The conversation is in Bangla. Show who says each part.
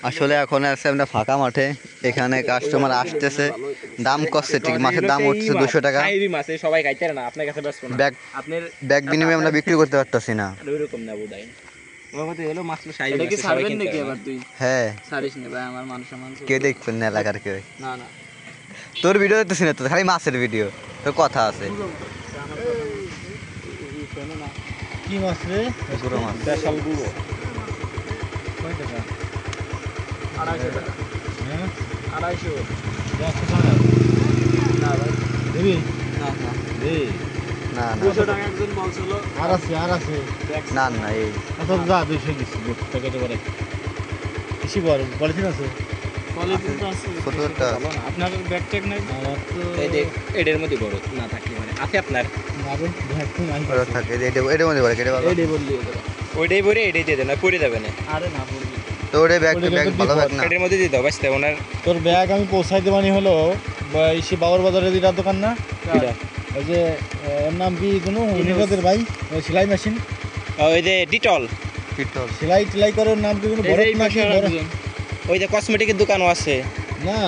Speaker 1: আসলে এখন আছে আমরা ফাঁকা মাঠে, এখানে কাস্টমার আসতেছে, দাম করছে ঠিক, মাছের দাম উঠছে 200 টাকা।
Speaker 2: সবাই খাইতে না, আপনার কাছে ব্যস্ত না, আপনার
Speaker 1: ব্যাগ বিনিময়ে আমরা বিক্রি করতে পারতাছি না।
Speaker 2: ওইরকম না বোধহয় বাবাতে হলো মাছ তো সাইজ
Speaker 3: এটা কি ছাড়বেন নাকি আবার তুই?
Speaker 1: হ্যাঁ
Speaker 3: ছাড়িস না ভাই, আমার মান সম্মান।
Speaker 1: কে দেখবেন না এলাকার কেউ?
Speaker 3: না না,
Speaker 1: তোর ভিডিও দেখতেছি না তো, খালি মাছের ভিডিও, তোর কথা আছে।
Speaker 4: কি মাছ রে?
Speaker 1: গুঁড়ো মাছ।
Speaker 2: স্পেশাল গুঁড়ো
Speaker 4: কয় টাকা?
Speaker 3: 250 টাকা।
Speaker 4: হ্যাঁ
Speaker 3: 250।
Speaker 4: 100 টাকা
Speaker 3: না ভাই,
Speaker 4: দিবি?
Speaker 3: না না,
Speaker 4: দে।
Speaker 1: না না
Speaker 3: 200 টাকা একজন বলছিল।
Speaker 4: আর আছে
Speaker 1: না না এই
Speaker 4: আচ্ছা যা 200 দিচ্ছি প্যাকেটে করে বেশি বড় পলিথিন আছে।
Speaker 3: পলিথিন তো আছে।
Speaker 1: ছোট একটা
Speaker 3: আপনার ব্যাগ ট্যাগ নাই?
Speaker 4: আমার তো
Speaker 2: এই যে এটার মধ্যে বড় না থাকলে মানে আছে আপনার
Speaker 4: আরো ব্যাগ তো নাই।
Speaker 1: বড় থাকে, এটার মধ্যে বলে কেটে ভালো।
Speaker 3: এইটাই বললি ওদের।
Speaker 2: ওইটাই ভরে এটাই দিয়ে দেন, না পড়ে যাবে না,
Speaker 3: আরে না পড়বি।
Speaker 1: তো ওটা ব্যাগ ভালো ব্যাগ না।
Speaker 2: এটার মধ্যে দিয়ে দাও বাঁচতে ওনার
Speaker 4: তোর ব্যাগ আমি পৌঁছাই দেবানি হলো ইসে বাবুর বাজারে দিটা দোকান না, ওই যে এর নাম কি কোনো উনিদের ভাই, ওই সেলাই মেশিন,
Speaker 2: ওই যে ডিটল,
Speaker 1: পিটল
Speaker 4: সেলাই টেলাই করে, ওর নাম কি কোনো বড় নাকি বড়?
Speaker 2: ওই যে কসমেটিকের দোকানও আছে
Speaker 4: না